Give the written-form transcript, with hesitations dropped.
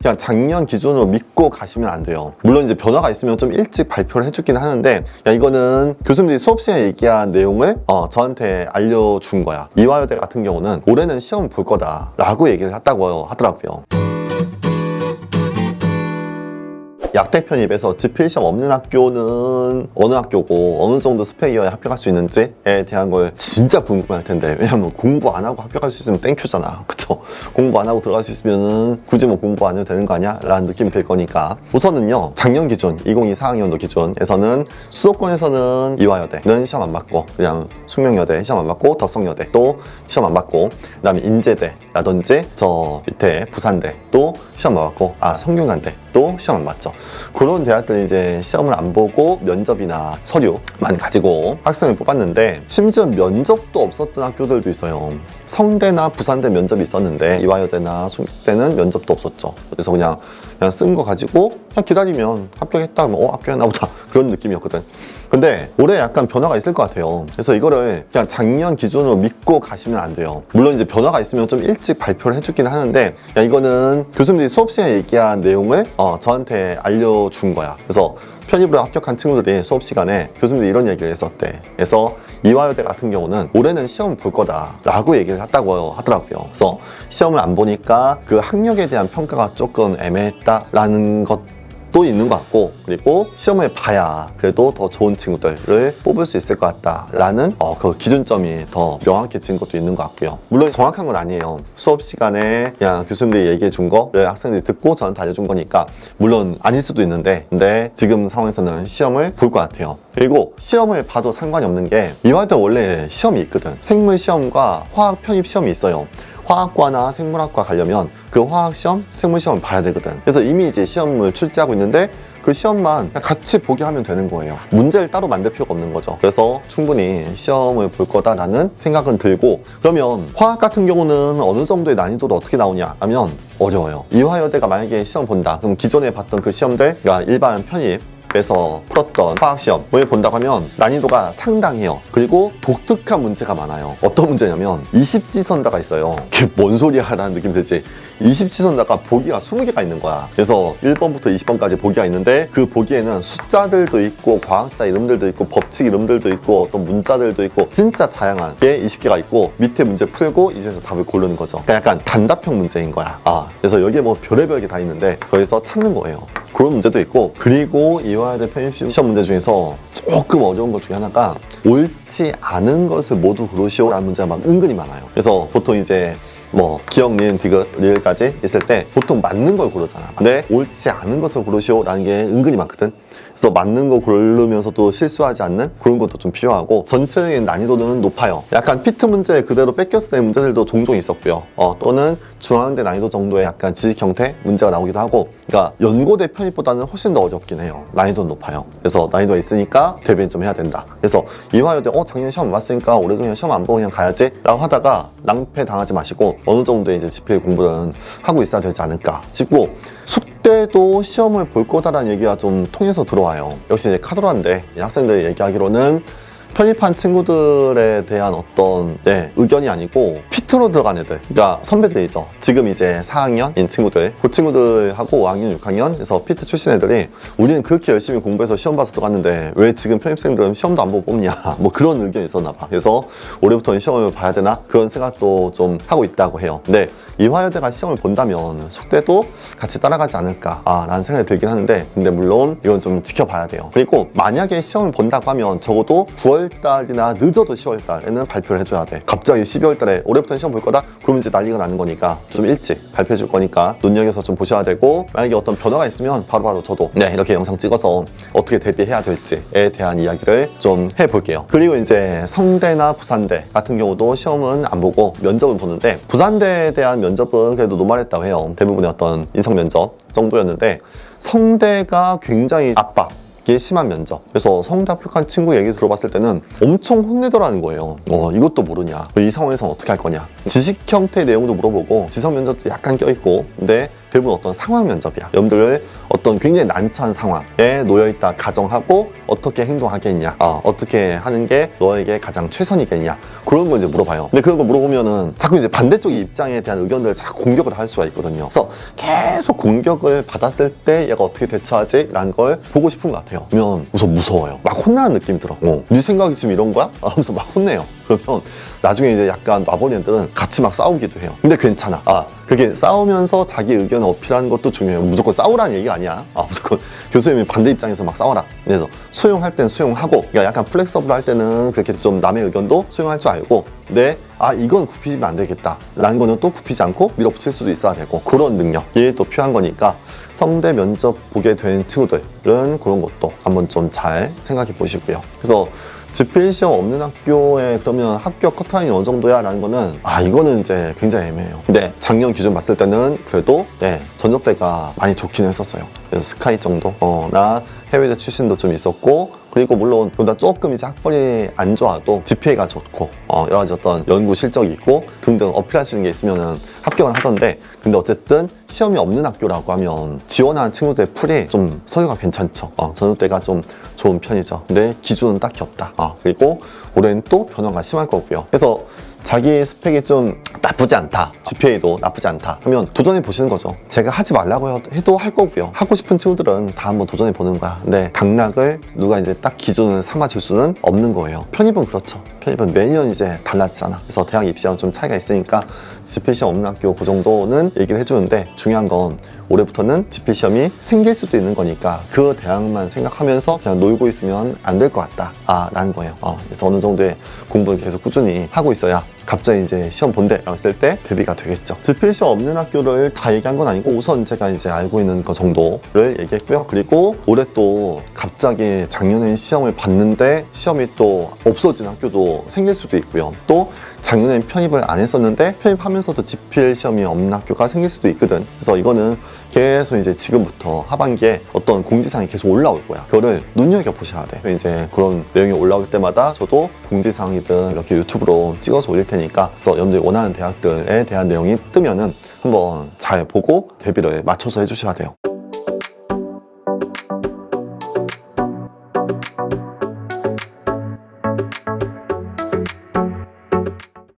그냥 작년 기준으로 믿고 가시면 안 돼요. 물론 이제 변화가 있으면 좀 일찍 발표를 해주긴 하는데, 야, 이거는 교수님들이 수업 시간에 얘기한 내용을 저한테 알려준 거야. 이화여대 같은 경우는 올해는 시험을 볼 거다 라고 얘기를 했다고 하더라고요. 약대 편입에서 지필시험 없는 학교는 어느 학교고 어느 정도 스펙이어야 합격할 수 있는지에 대한 걸 진짜 궁금할 텐데, 왜냐면 공부 안 하고 합격할 수 있으면 땡큐잖아, 그쵸? 공부 안 하고 들어갈 수 있으면 굳이 뭐 공부 안 해도 되는 거 아니야? 라는 느낌이 들 거니까, 우선은요, 작년 기준 2022 4학년도 기준에서는 수도권에서는 이화여대는 시험 안 받고 그냥 숙명여대 시험 안 받고 덕성여대 또 시험 안 받고, 그 다음에 인제대라든지 저 밑에 부산대 또 시험 안 받고, 성균관대 또 시험 안 받죠. 그런 대학들은 이제 시험을 안 보고 면접이나 서류만 가지고 학생을 뽑았는데, 심지어 면접도 없었던 학교들도 있어요. 성대나 부산대 면접이 있었는데 이화여대나 숙대는 면접도 없었죠. 그래서 그냥 쓴 거 가지고 그냥 기다리면 합격했다 하면 합격했나 보다, 그런 느낌이었거든. 근데 올해 약간 변화가 있을 것 같아요. 그래서 이거를 그냥 작년 기준으로 믿고 가시면 안 돼요. 물론 이제 변화가 있으면 좀 일찍 발표를 해주긴 하는데, 야, 이거는 교수님들이 수업 시간에 얘기한 내용을 저한테 알려준 거야. 그래서 편입으로 합격한 친구들이 수업 시간에 교수님들이 이런 얘기를 했었대. 그래서 이화여대 같은 경우는 올해는 시험을 볼 거다 라고 얘기를 했다고 하더라고요. 그래서 시험을 안 보니까 그 학력에 대한 평가가 조금 애매했다라는 것도 있는 것 같고, 그리고 시험을 봐야 그래도 더 좋은 친구들을 뽑을 수 있을 것 같다라는 그 기준점이 더 명확해진 것도 있는 것 같고요. 물론 정확한 건 아니에요. 수업 시간에 그냥 교수님들이 얘기해 준 거를 학생들이 듣고 저한테 알려준 거니까 물론 아닐 수도 있는데, 근데 지금 상황에서는 시험을 볼 것 같아요. 그리고 시험을 봐도 상관이 없는 게, 이화여대 원래 시험이 있거든. 생물 시험과 화학 편입 시험이 있어요. 화학과나 생물학과 가려면 그 화학시험, 생물시험을 봐야 되거든. 그래서 이미 이제 시험을 출제하고 있는데 그 시험만 같이 보게 하면 되는 거예요. 문제를 따로 만들 필요가 없는 거죠. 그래서 충분히 시험을 볼 거다라는 생각은 들고, 그러면 화학 같은 경우는 어느 정도의 난이도로 어떻게 나오냐 하면 어려워요. 이화여대가 만약에 시험 본다, 그럼 기존에 봤던 그 시험들, 그러니까 일반 편입 에서 풀었던 화학시험을 본다고 하면 난이도가 상당해요. 그리고 독특한 문제가 많아요. 어떤 문제냐면 20지선다가 있어요. 그게 뭔 소리야 라는 느낌 들지? 20지선다가 보기가 20개가 있는 거야. 그래서 1번부터 20번까지 보기가 있는데, 그 보기에는 숫자들도 있고 과학자 이름들도 있고 법칙 이름들도 있고 어떤 문자들도 있고 진짜 다양한 게 20개가 있고, 밑에 문제 풀고 이 중에서 답을 고르는 거죠. 그러니까 약간 단답형 문제인 거야. 그래서 여기에 뭐 별의별 게 다 있는데 거기서 찾는 거예요. 그런 문제도 있고, 그리고 이화여대 편입시험 문제 중에서 조금 어려운 것 중에 하나가 옳지 않은 것을 모두 고르시오 라는 문제가 막 은근히 많아요. 그래서 보통 이제 뭐 기억, 니은, 디귿, 리을까지 있을 때 보통 맞는 걸 고르잖아. 근데 옳지 않은 것을 고르시오 라는 게 은근히 많거든. 그래서 맞는 거 고르면서도 실수하지 않는 그런 것도 좀 필요하고, 전체적인 난이도는 높아요. 약간 피트 문제 그대로 뺏겨서 낸 문제들도 종종 있었고요. 또는 중앙대 난이도 정도의 약간 지식 형태 문제가 나오기도 하고, 그러니까 연고대 편입보다는 훨씬 더 어렵긴 해요. 난이도는 높아요. 그래서 난이도가 있으니까 대비는 좀 해야 된다. 그래서 이화여대 작년 시험 안 봤으니까 올해도 그냥 시험 안 보고 그냥 가야지 라고 하다가 낭패 당하지 마시고 어느 정도의 이제 지필 공부는 하고 있어야 되지 않을까 싶고, 숙대도 시험을 볼 거다라는 얘기가 좀 통해서 들어와요. 역시 이제 카더라인데 학생들이 얘기하기로는 편입한 친구들에 대한 어떤 의견이 아니고 피트로 들어간 애들, 그러니까 선배들이죠. 지금 이제 4학년인 친구들, 그 친구들하고 5학년, 6학년에서 피트 출신 애들이 우리는 그렇게 열심히 공부해서 시험 봐서 들어갔는데 왜 지금 편입생들은 시험도 안 보고 뽑냐, 뭐 그런 의견이 있었나 봐. 그래서 올해부터는 시험을 봐야 되나, 그런 생각도 좀 하고 있다고 해요. 근데 이화여대가 시험을 본다면 숙대도 같이 따라가지 않을까 라는 생각이 들긴 하는데, 근데 물론 이건 좀 지켜봐야 돼요. 그리고 만약에 시험을 본다고 하면 적어도 9월달이나 늦어도 10월달에는 발표를 해줘야 돼. 갑자기 12월달에 올해부터는 시험 볼 거다? 그러면 이제 난리가 나는 거니까 좀 일찍 발표해 줄 거니까 눈여겨서 좀 보셔야 되고, 만약에 어떤 변화가 있으면 바로바로 저도 이렇게 영상 찍어서 어떻게 대비해야 될지에 대한 이야기를 좀 해볼게요. 그리고 이제 성대나 부산대 같은 경우도 시험은 안 보고 면접은 보는데, 부산대에 대한 면접은 그래도 노멀했다고 해요. 대부분의 어떤 인성 면접 정도였는데, 성대가 굉장히 압박 심한 면접. 그래서 성대 합격한 친구 얘기 들어봤을 때는 엄청 혼내더라는 거예요. 이것도 모르냐, 이 상황에서는 어떻게 할 거냐, 지식 형태 내용도 물어보고 지성 면접도 약간 껴있고, 근데 대부분 어떤 상황 면접이야. 여러분들 어떤 굉장히 난처한 상황에 놓여있다 가정하고 어떻게 행동하겠냐, 어떻게 하는 게 너에게 가장 최선이겠냐, 그런 거 이제 물어봐요. 근데 그런 거 물어보면은 자꾸 이제 반대쪽 입장에 대한 의견들을 자꾸 공격을 할 수가 있거든요. 그래서 계속 공격을 받았을 때 얘가 어떻게 대처하지? 라는 걸 보고 싶은 것 같아요. 그러면 우선 무서워요. 막 혼나는 느낌이 들어. 네 생각이 지금 이런 거야? 하면서 막 혼내요. 그러면 나중에 이제 약간 놔버린 애들은 같이 막 싸우기도 해요. 근데 괜찮아. 그게 싸우면서 자기 의견을 어필하는 것도 중요해요. 무조건 싸우라는 얘기가 아니야. 무조건 교수님이 반대 입장에서 막 싸워라. 그래서 수용할 땐 수용하고, 그러니까 약간 플렉서블 할 때는 그렇게 좀 남의 의견도 수용할 줄 알고, 근데 이건 굽히면 안 되겠다 라는 거는 또 굽히지 않고 밀어붙일 수도 있어야 되고, 그런 능력이 또 필요한 거니까 성대 면접 보게 된 친구들은 그런 것도 한번 좀 잘 생각해 보시고요. 그래서 지필 시험 없는 학교에 그러면 합격 커트라인이 어느 정도야? 라는 거는 이거는 이제 굉장히 애매해요. 근데 작년 기준 봤을 때는 그래도 전적대가 많이 좋긴 했었어요. 그래서 스카이 정도 나 해외대 출신도 좀 있었고, 그리고 물론 보다 조금 이제 학벌이 안 좋아도 GPA가 좋고 여러 가지 어떤 연구 실적이 있고 등등 어필할 수 있는 게 있으면은 합격을 하던데, 근데 어쨌든 시험이 없는 학교라고 하면 지원하는 친구들의 풀이 좀 서류가 괜찮죠. 전적대가 좀 좋은 편이죠. 근데 기준은 딱히 없다. 그리고 올해는 또 변화가 심할 거고요. 그래서 자기 스펙이 좀 나쁘지 않다, GPA도 나쁘지 않다 하면 도전해 보시는 거죠. 제가 하지 말라고 해도 할 거고요. 하고 싶은 친구들은 다 한번 도전해 보는 거야. 근데 당락을 누가 이제 딱 기준을 삼아줄 수는 없는 거예요. 편입은 그렇죠. 편입은 매년 이제 달라지잖아. 그래서 대학 입시하고 좀 차이가 있으니까 지필 시험 없는 학교 그 정도는 얘기를 해주는데, 중요한 건 올해부터는 지필 시험이 생길 수도 있는 거니까 그 대학만 생각하면서 그냥 놀고 있으면 안 될 것 같다 라는 거예요. 그래서 어느 정도의 공부를 계속 꾸준히 하고 있어야 갑자기 이제 시험 본대라고 했을 때 대비가 되겠죠. 지필 시험 없는 학교를 다 얘기한 건 아니고 우선 제가 이제 알고 있는 거 정도를 얘기했고요. 그리고 올해 또 갑자기 작년에 시험을 봤는데 시험이 또 없어진 학교도 생길 수도 있고요. 또 작년엔 편입을 안 했었는데 편입하면서도 지필 시험이 없는 학교가 생길 수도 있거든. 그래서 이거는 계속 이제 지금부터 하반기에 어떤 공지사항이 계속 올라올 거야. 그거를 눈여겨보셔야 돼. 이제 그런 내용이 올라올 때마다 저도 공지사항이든 이렇게 유튜브로 찍어서 올릴 테니까, 그래서 여러분들이 원하는 대학들에 대한 내용이 뜨면은 한번 잘 보고 대비를 맞춰서 해주셔야 돼요.